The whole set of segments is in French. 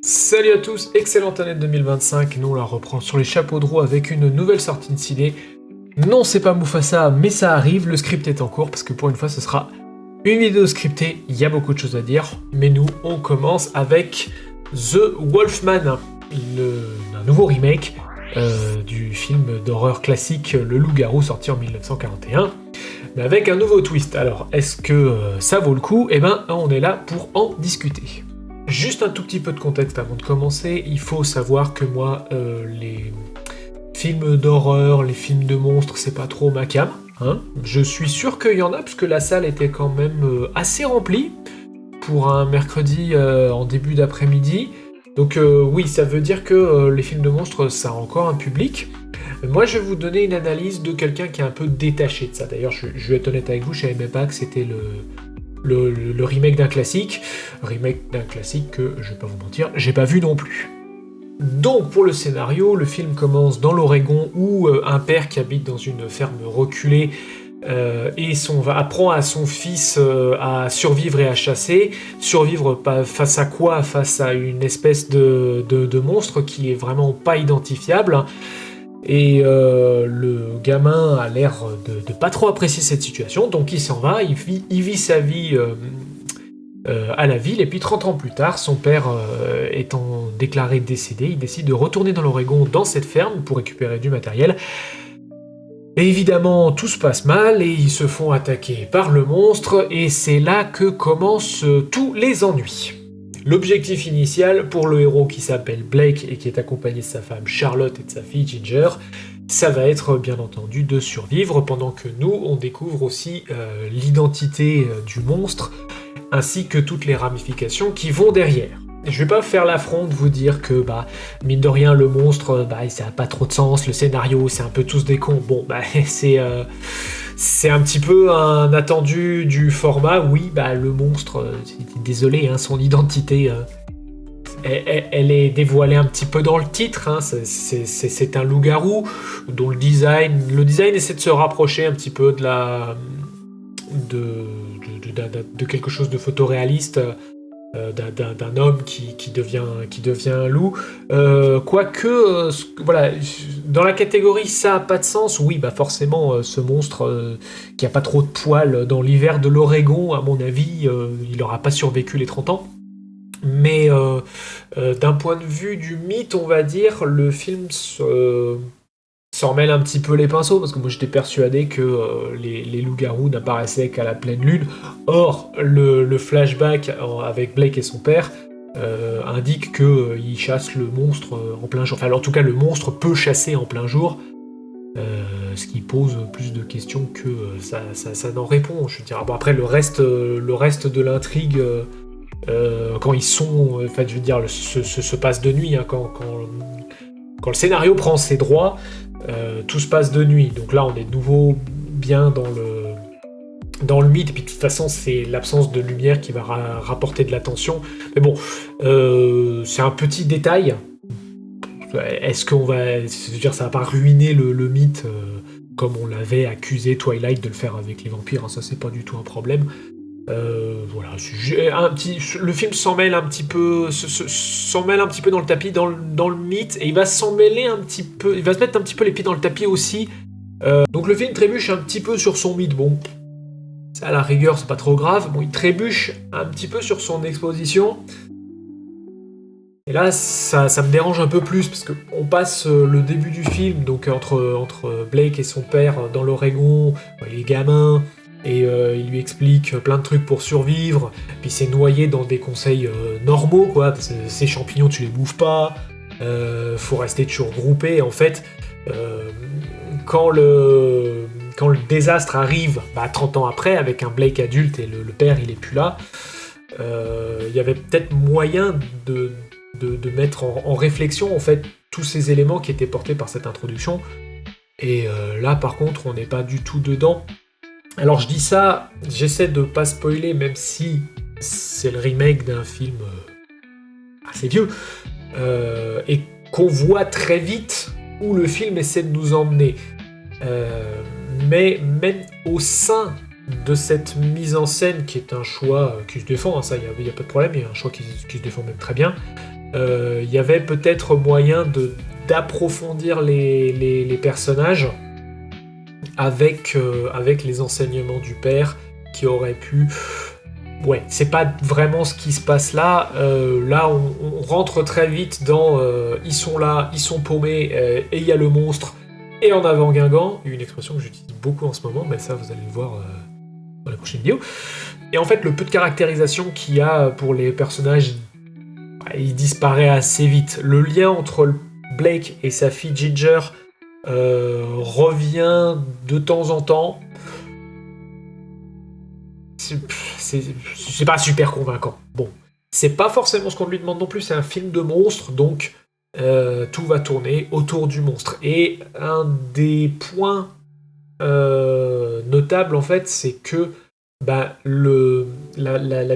Salut à tous, excellente année 2025, nous on la reprend sur les chapeaux de roue avec une nouvelle sortie de ciné. Non, c'est pas Mufasa, mais ça arrive, le script est en cours, parce que pour une fois ce sera une vidéo scriptée, il y a beaucoup de choses à dire, mais nous on commence avec The Wolfman, un nouveau remake du film d'horreur classique Le Loup-garou sorti en 1941, mais avec un nouveau twist. Alors est-ce que ça vaut le coup? Eh ben on est là pour en discuter. Juste un tout petit peu de contexte avant de commencer, il faut savoir que moi, les films d'horreur, les films de monstres, c'est pas trop ma cam. Hein. Je suis sûr qu'il y en a, puisque la salle était quand même assez remplie pour un mercredi en début d'après-midi. Donc oui, ça veut dire que les films de monstres, ça a encore un public. Moi, je vais vous donner une analyse de quelqu'un qui est un peu détaché de ça. D'ailleurs, je vais être honnête avec vous, je savais même pas que c'était le remake d'un classique que, je vais pas vous mentir, j'ai pas vu non plus. Donc pour le scénario, le film commence dans l'Oregon où un père qui habite dans une ferme reculée apprend à son fils à survivre et à chasser. Survivre face à quoi? Face à une espèce de monstre qui est vraiment pas identifiable. Et le gamin a l'air de pas trop apprécier cette situation, donc il s'en va, il vit sa vie à la ville, et puis 30 ans plus tard, son père étant déclaré décédé, il décide de retourner dans l'Oregon, dans cette ferme, pour récupérer du matériel. Et évidemment, tout se passe mal, et ils se font attaquer par le monstre, et c'est là que commencent tous les ennuis. L'objectif initial pour le héros qui s'appelle Blake et qui est accompagné de sa femme Charlotte et de sa fille Ginger, ça va être bien entendu de survivre pendant que nous on découvre aussi l'identité du monstre ainsi que toutes les ramifications qui vont derrière. Je vais pas faire l'affront de vous dire que mine de rien le monstre ça a pas trop de sens, le scénario c'est un peu tous des cons. Bon c'est un petit peu un attendu du format. Oui, le monstre, désolé, son identité, elle est dévoilée un petit peu dans le titre. Hein, c'est un loup-garou dont le design essaie de se rapprocher un petit peu de quelque chose de photoréaliste. D'un homme qui devient un loup. Quoique, voilà, dans la catégorie ça a pas de sens, oui, forcément, ce monstre qui a pas trop de poils dans l'hiver de l'Oregon, à mon avis, il aura pas survécu les 30 ans. Mais d'un point de vue du mythe, on va dire, le film s'en mêle un petit peu les pinceaux, parce que moi j'étais persuadé que les loups-garous n'apparaissaient qu'à la pleine lune. Or, le flashback avec Blake et son père indique qu'ils chassent le monstre en plein jour. Enfin, en tout cas, le monstre peut chasser en plein jour, ce qui pose plus de questions que ça n'en répond. Je veux dire, après, le reste de l'intrigue, quand ils sont... En fait, je veux dire, se passe de nuit, hein, quand le scénario prend ses droits, tout se passe de nuit. Donc là, on est de nouveau bien dans le mythe, et puis de toute façon, c'est l'absence de lumière qui va rapporter de l'attention. Mais bon, c'est un petit détail. Est-ce qu'on va... Je veux dire, ça va pas ruiner le mythe comme on l'avait accusé Twilight de le faire avec les vampires, hein, ça c'est pas du tout un problème. Voilà, le film s'en mêle un petit peu, dans le tapis, dans le mythe, et il va s'en mêler un petit peu, il va se mettre un petit peu les pieds dans le tapis aussi. Donc le film trébuche un petit peu sur son mythe. Bon, ça à la rigueur c'est pas trop grave. Bon, il trébuche un petit peu sur son exposition. Et là, ça me dérange un peu plus, parce qu'on passe le début du film, donc entre Blake et son père dans l'Oregon, il est gamin. Et il lui explique plein de trucs pour survivre, puis c'est noyé dans des conseils normaux, quoi, parce que ces champignons tu les bouffes pas, faut rester toujours groupé. En fait, quand le désastre arrive 30 ans après, avec un Blake adulte et le père il est plus là, il y avait peut-être moyen de mettre en réflexion en fait tous ces éléments qui étaient portés par cette introduction. Et là par contre on n'est pas du tout dedans. Alors je dis ça, j'essaie de pas spoiler, même si c'est le remake d'un film assez vieux, et qu'on voit très vite où le film essaie de nous emmener. Mais même au sein de cette mise en scène, qui est un choix qui se défend, hein, ça, il n'y a pas de problème, il y a un choix qui se défend même très bien, il y avait peut-être moyen d'approfondir les personnages avec les enseignements du père qui aurait pu... Ouais, c'est pas vraiment ce qui se passe là. Là, on rentre très vite dans ils sont là, ils sont paumés, et il y a le monstre, et en avant Guingamp, une expression que j'utilise beaucoup en ce moment, mais ça vous allez le voir dans la prochaine vidéo. Et en fait, le peu de caractérisation qu'il y a pour les personnages, il disparaît assez vite. Le lien entre Blake et sa fille Ginger revient de temps en temps. C'est pas super convaincant. Bon, c'est pas forcément ce qu'on lui demande non plus, c'est un film de monstre, donc tout va tourner autour du monstre. Et un des points notables, en fait, c'est que la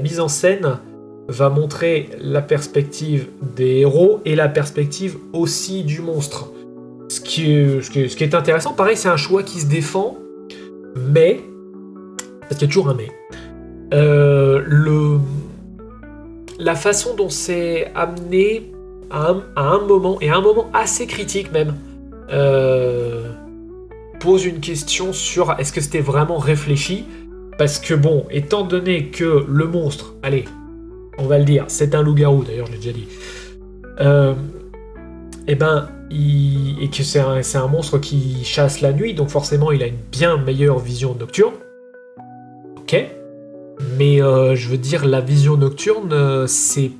mise en scène va montrer la perspective des héros et la perspective aussi du monstre. Ce qui est intéressant, pareil, c'est un choix qui se défend, mais, parce qu'il y a toujours un mais, la façon dont c'est amené à un moment, et à un moment assez critique même, pose une question sur est-ce que c'était vraiment réfléchi, parce que bon, étant donné que le monstre, allez, on va le dire, c'est un loup-garou, d'ailleurs je l'ai déjà dit, et que c'est un monstre qui chasse la nuit, donc forcément il a une bien meilleure vision nocturne, ok. Mais je veux dire, la vision nocturne, c'est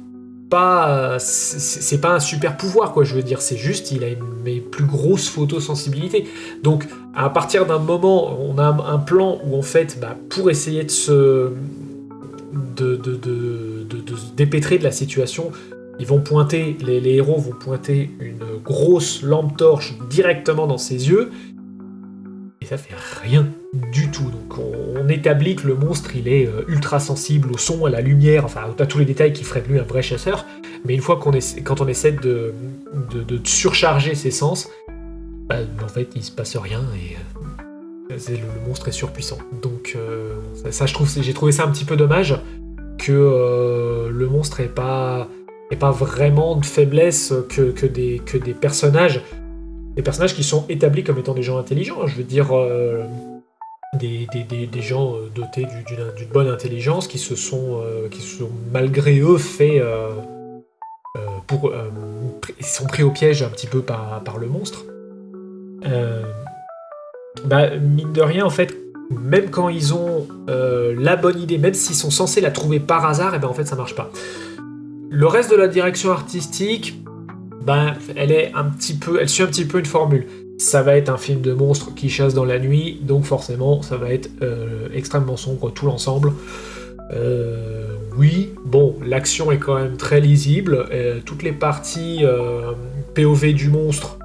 pas un super pouvoir, quoi. Je veux dire, c'est juste, il a une plus grosse photosensibilité. Donc, à partir d'un moment, on a un plan où, en fait, pour essayer de se dépêtrer de la situation, ils vont pointer, les héros vont pointer une grosse lampe torche directement dans ses yeux, et ça fait rien du tout. Donc on établit que le monstre il est ultra sensible au son, à la lumière, enfin à tous les détails qui feraient de lui un vrai chasseur. Mais une fois quand on essaie de surcharger ses sens, en fait il se passe rien et le monstre est surpuissant. Donc ça j'ai trouvé ça un petit peu dommage que le monstre ait pas vraiment de faiblesse que des personnages. Des personnages qui sont établis comme étant des gens intelligents, je veux dire des gens dotés d'une bonne intelligence qui se sont malgré eux fait ils sont pris au piège un petit peu par le monstre. Mine de rien, en fait, même quand ils ont la bonne idée, même s'ils sont censés la trouver par hasard, en fait ça marche pas. Le reste de la direction artistique, elle suit un petit peu une formule. Ça va être un film de monstres qui chasse dans la nuit, donc forcément, ça va être extrêmement sombre tout l'ensemble. Oui, bon, l'action est quand même très lisible. Toutes les parties POV du monstre,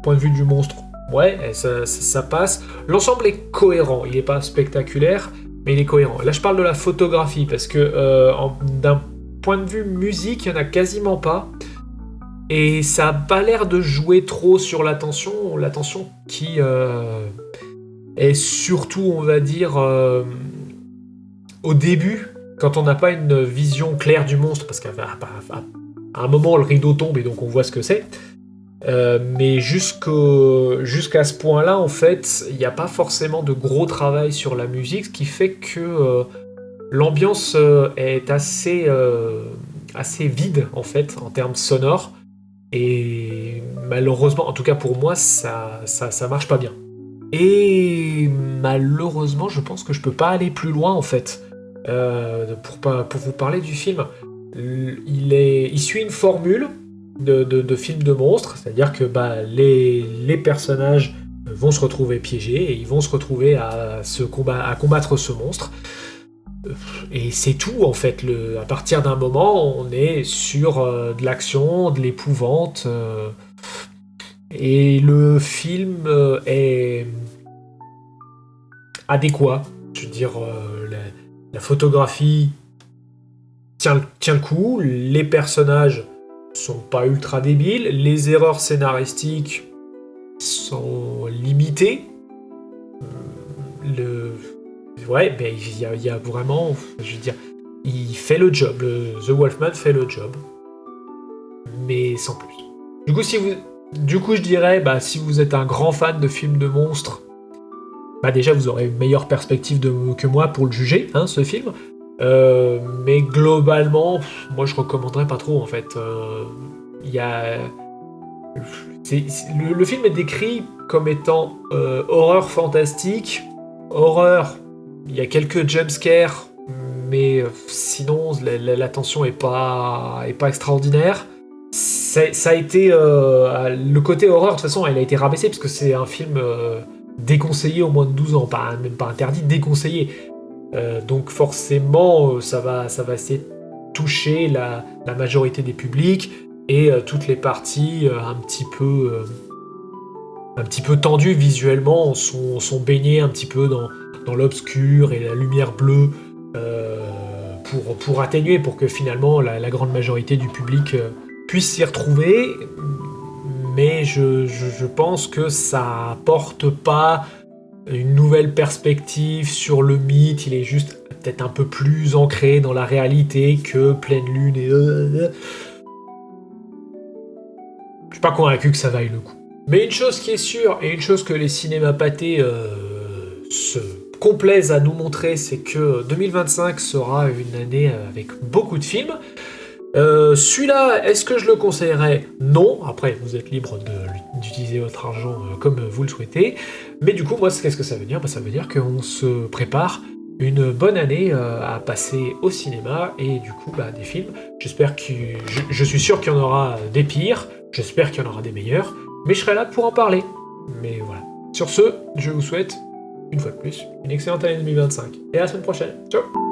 point de vue du monstre, ouais, ça passe. L'ensemble est cohérent, il n'est pas spectaculaire, mais il est cohérent. Là, je parle de la photographie, parce que d'un point de vue musique, il n'y en a quasiment pas. Et ça a pas l'air de jouer trop sur l'attention qui est surtout, on va dire, au début, quand on n'a pas une vision claire du monstre, parce qu'à un moment, le rideau tombe et donc on voit ce que c'est. Mais jusqu'à ce point-là, en fait, il n'y a pas forcément de gros travail sur la musique, ce qui fait que l'ambiance est assez vide, en fait, en termes sonores. Et malheureusement, en tout cas pour moi, ça marche pas bien. Et malheureusement, je pense que je peux pas aller plus loin en fait. Pour vous parler du film, il suit une formule de film de monstres, c'est-à-dire que les personnages vont se retrouver piégés et ils vont se retrouver à combattre ce monstre. Et c'est tout en fait. À partir d'un moment, on est sur de l'action, de l'épouvante, et le film est adéquat. Je veux dire, la photographie tient le coup, les personnages sont pas ultra débiles, les erreurs scénaristiques sont limitées. Ouais, mais il y a vraiment, je veux dire, il fait le job, The Wolfman fait le job. mais sans plus. Du coup, je dirais, si vous êtes un grand fan de films de monstres, déjà vous aurez une meilleure perspective que moi pour le juger, hein, ce film. Mais globalement, moi je recommanderais pas trop en fait. Il y a... Le film est décrit comme étant horreur fantastique, horreur, il y a quelques jumpscares, mais sinon la tension est pas extraordinaire. Ça a été... le côté horreur, de toute façon, elle a été rabaissée, parce que c'est un film déconseillé au moins de 12 ans, même pas interdit, déconseillé. Donc forcément, ça va essayer de toucher la majorité des publics, et toutes les parties un petit peu tendues visuellement sont baignées un petit peu dans l'obscur et la lumière bleue, pour atténuer, pour que finalement la grande majorité du public puisse s'y retrouver. Mais je pense que ça apporte pas une nouvelle perspective sur le mythe, il est juste peut-être un peu plus ancré dans la réalité que Pleine Lune et... Je suis pas convaincu que ça vaille le coup. Mais une chose qui est sûre, et une chose que les cinémas pâtés se complaisent à nous montrer, c'est que 2025 sera une année avec beaucoup de films. Celui-là, est-ce que je le conseillerais? Non. Après, vous êtes libre d'utiliser votre argent comme vous le souhaitez. Mais du coup, moi, qu'est-ce que ça veut dire? Ça veut dire qu'on se prépare une bonne année à passer au cinéma, et du coup, des films. Je suis sûr qu'il y en aura des pires, j'espère qu'il y en aura des meilleurs, mais je serai là pour en parler. Mais voilà. Sur ce, je vous souhaite, une fois de plus, une excellente année 2025. Et à la semaine prochaine. Ciao!